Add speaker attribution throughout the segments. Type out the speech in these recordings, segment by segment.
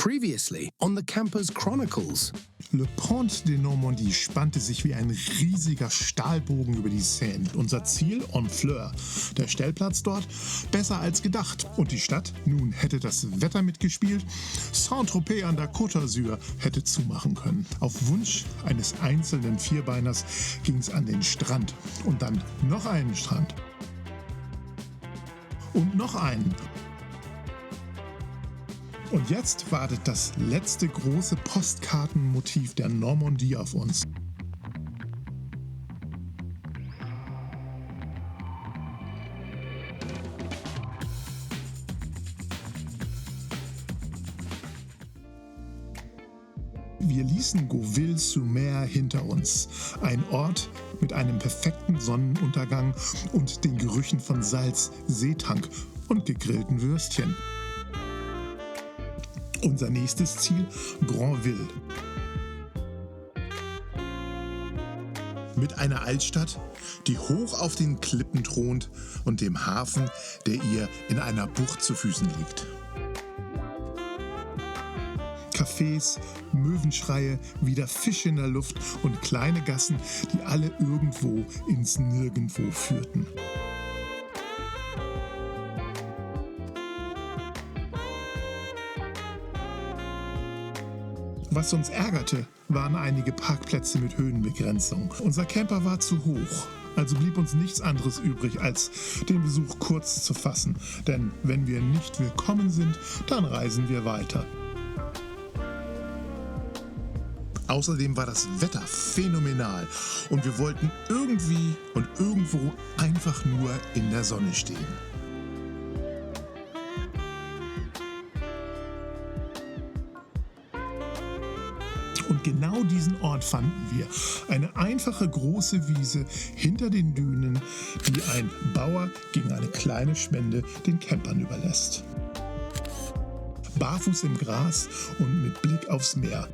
Speaker 1: Previously on the Campers Chronicles.
Speaker 2: Le Pont de Normandie spannte sich wie ein riesiger Stahlbogen über die Seine. Unser Ziel, Honfleur. Der Stellplatz dort, besser als gedacht. Und die Stadt, nun hätte das Wetter mitgespielt. Saint-Tropez an der Côte d'Azur hätte zumachen können. Auf Wunsch eines einzelnen Vierbeiners ging es an den Strand. Und dann noch einen Strand. Und noch einen. Und jetzt wartet das letzte große Postkartenmotiv der Normandie auf uns. Wir ließen Gauville-sur-Mer hinter uns, ein Ort mit einem perfekten Sonnenuntergang und den Gerüchen von Salz, Seetank und gegrillten Würstchen. Unser nächstes Ziel, Granville. Mit einer Altstadt, die hoch auf den Klippen thront und dem Hafen, der ihr in einer Bucht zu Füßen liegt. Cafés, Möwenschreie, wieder Fische in der Luft und kleine Gassen, die alle irgendwo ins Nirgendwo führten. Was uns ärgerte, waren einige Parkplätze mit Höhenbegrenzung. Unser Camper war zu hoch, also blieb uns nichts anderes übrig, als den Besuch kurz zu fassen. Denn wenn wir nicht willkommen sind, dann reisen wir weiter. Außerdem war das Wetter phänomenal und wir wollten irgendwie und irgendwo einfach nur in der Sonne stehen. Und genau diesen Ort fanden wir. Eine einfache große Wiese hinter den Dünen, die ein Bauer gegen eine kleine Spende den Campern überlässt. Barfuß im Gras und mit Blick aufs Meer.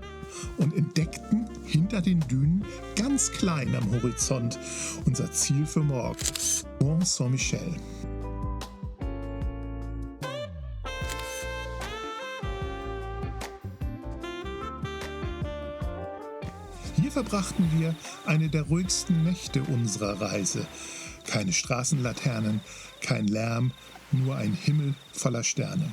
Speaker 2: Und entdeckten hinter den Dünen, ganz klein am Horizont, unser Ziel für morgen, Mont Saint-Michel. Hier verbrachten wir eine der ruhigsten Nächte unserer Reise. Keine Straßenlaternen, kein Lärm, nur ein Himmel voller Sterne.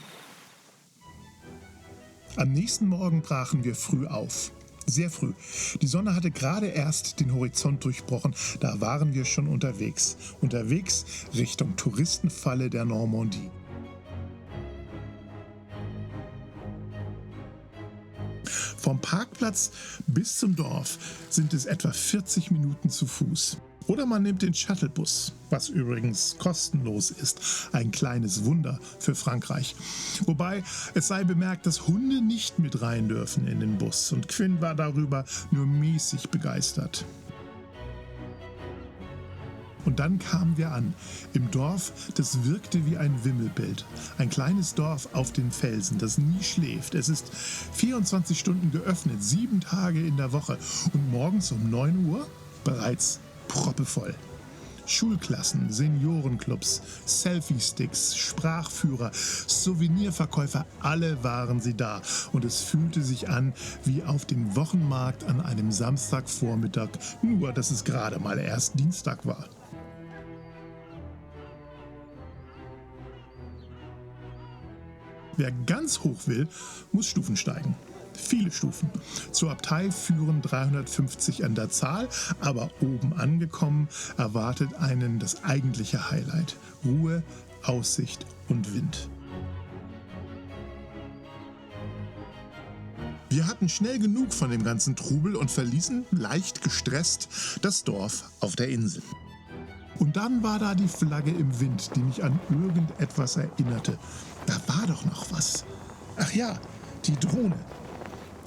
Speaker 2: Am nächsten Morgen brachen wir früh auf. Sehr früh. Die Sonne hatte gerade erst den Horizont durchbrochen, da waren wir schon unterwegs. Unterwegs Richtung Touristenfalle der Normandie. Vom Parkplatz bis zum Dorf sind es etwa 40 Minuten zu Fuß. Oder man nimmt den Shuttlebus, was übrigens kostenlos ist. Ein kleines Wunder für Frankreich. Wobei, es sei bemerkt, dass Hunde nicht mit rein dürfen in den Bus. Und Quinn war darüber nur mäßig begeistert. Und dann kamen wir an, im Dorf, das wirkte wie ein Wimmelbild. Ein kleines Dorf auf den Felsen, das nie schläft. Es ist 24 Stunden geöffnet, 7 Tage in der Woche. Und morgens um 9 Uhr bereits proppevoll. Schulklassen, Seniorenclubs, Selfie-Sticks, Sprachführer, Souvenirverkäufer, alle waren sie da. Und es fühlte sich an wie auf dem Wochenmarkt an einem Samstagvormittag, nur dass es gerade mal erst Dienstag war. Wer ganz hoch will, muss Stufen steigen. Viele Stufen. Zur Abtei führen 350 an der Zahl, aber oben angekommen erwartet einen das eigentliche Highlight. Ruhe, Aussicht und Wind. Wir hatten schnell genug von dem ganzen Trubel und verließen, leicht gestresst, das Dorf auf der Insel. Und dann war da die Flagge im Wind, die mich an irgendetwas erinnerte. Da war doch noch was. Ach ja, die Drohne.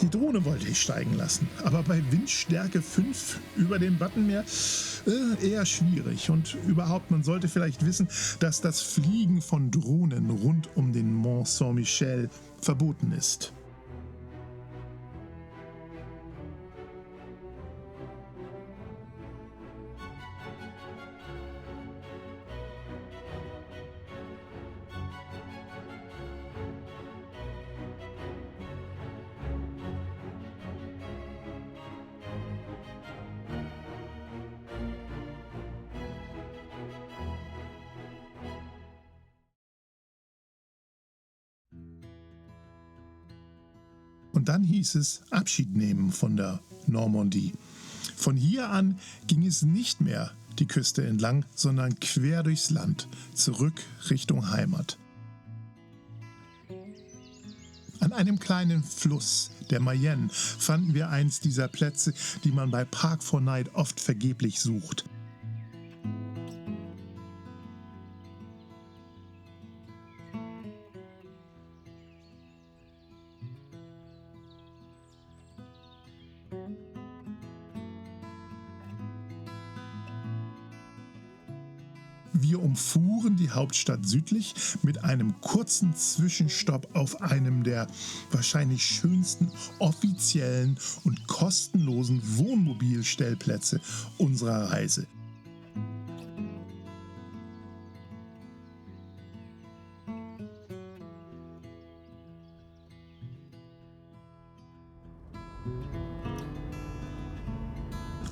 Speaker 2: Die Drohne wollte ich steigen lassen, aber bei Windstärke 5 über dem Wattenmeer eher schwierig. Und überhaupt, man sollte vielleicht wissen, dass das Fliegen von Drohnen rund um den Mont Saint-Michel verboten ist. Und dann hieß es Abschied nehmen von der Normandie. Von hier an ging es nicht mehr die Küste entlang, sondern quer durchs Land, zurück Richtung Heimat. An einem kleinen Fluss, der Mayenne, fanden wir eins dieser Plätze, die man bei Park 4 Night oft vergeblich sucht. Wir umfuhren die Hauptstadt südlich mit einem kurzen Zwischenstopp auf einem der wahrscheinlich schönsten offiziellen und kostenlosen Wohnmobilstellplätze unserer Reise.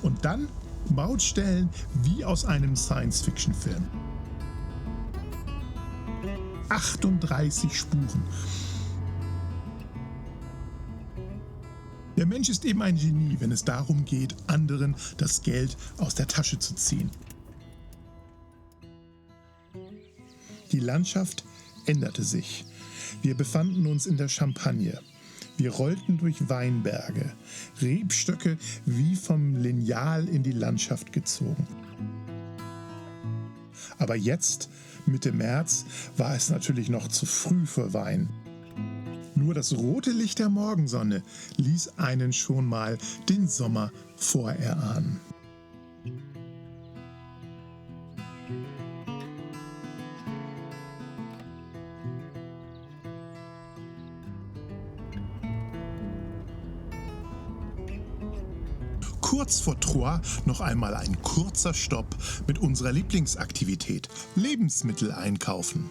Speaker 2: Und dann Baustellen wie aus einem Science-Fiction-Film. 38 Spuren. Der Mensch ist eben ein Genie, wenn es darum geht, anderen das Geld aus der Tasche zu ziehen. Die Landschaft änderte sich. Wir befanden uns in der Champagne. Wir rollten durch Weinberge, Rebstöcke wie vom Lineal in die Landschaft gezogen. Aber jetzt, Mitte März, war es natürlich noch zu früh für Wein. Nur das rote Licht der Morgensonne ließ einen schon mal den Sommer vorerahnen. Kurz vor Troyes noch einmal ein kurzer Stopp mit unserer Lieblingsaktivität: Lebensmittel einkaufen.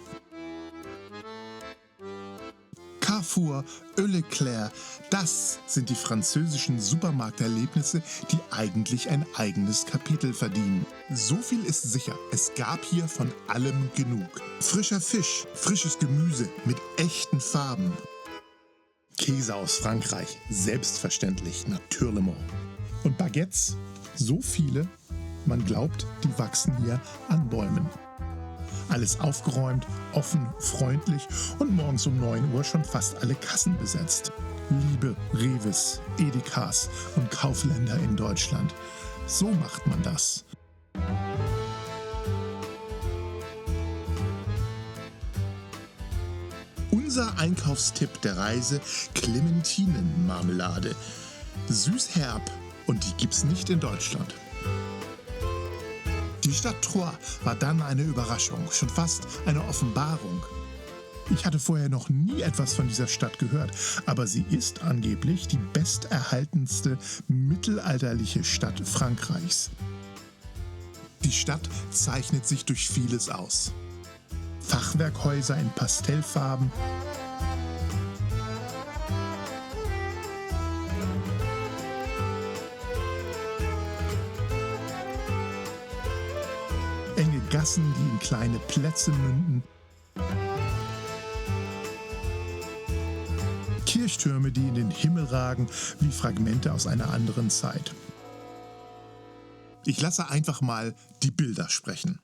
Speaker 2: Carrefour, Leclerc, das sind die französischen Supermarkterlebnisse, die eigentlich ein eigenes Kapitel verdienen. So viel ist sicher, es gab hier von allem genug. Frischer Fisch, frisches Gemüse mit echten Farben. Käse aus Frankreich, selbstverständlich, natürlich. Und Baguettes, so viele, man glaubt, die wachsen hier an Bäumen. Alles aufgeräumt, offen, freundlich und morgens um 9 Uhr schon fast alle Kassen besetzt. Liebe Reves, Edekas und Kaufländer in Deutschland. So macht man das. Unser Einkaufstipp der Reise: Clementinenmarmelade. Süß-herb. Und die gibt's nicht in Deutschland. Die Stadt Troyes war dann eine Überraschung, schon fast eine Offenbarung. Ich hatte vorher noch nie etwas von dieser Stadt gehört, aber sie ist angeblich die besterhaltenste mittelalterliche Stadt Frankreichs. Die Stadt zeichnet sich durch vieles aus. Fachwerkhäuser in Pastellfarben, enge Gassen, die in kleine Plätze münden, Kirchtürme, die in den Himmel ragen, wie Fragmente aus einer anderen Zeit. Ich lasse einfach mal die Bilder sprechen.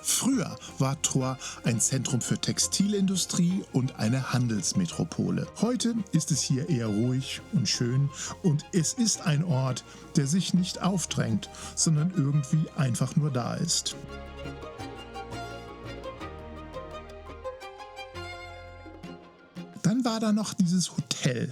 Speaker 2: Früher war Troyes ein Zentrum für Textilindustrie und eine Handelsmetropole. Heute ist es hier eher ruhig und schön und es ist ein Ort, der sich nicht aufdrängt, sondern irgendwie einfach nur da ist. Dann war da noch dieses Hotel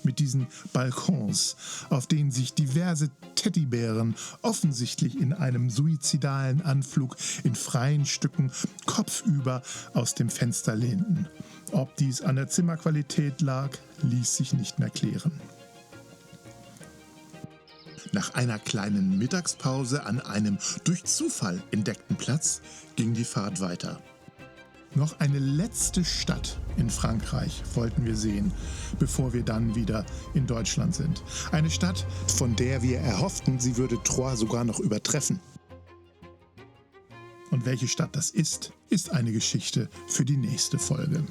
Speaker 2: mit diesen Balkons, auf denen sich diverse Teddybären offensichtlich in einem suizidalen Anflug in freien Stücken kopfüber aus dem Fenster lehnten. Ob dies an der Zimmerqualität lag, ließ sich nicht mehr klären. Nach einer kleinen Mittagspause an einem durch Zufall entdeckten Platz ging die Fahrt weiter. Noch eine letzte Stadt in Frankreich wollten wir sehen, bevor wir dann wieder in Deutschland sind. Eine Stadt, von der wir erhofften, sie würde Troyes sogar noch übertreffen. Und welche Stadt das ist eine Geschichte für die nächste Folge.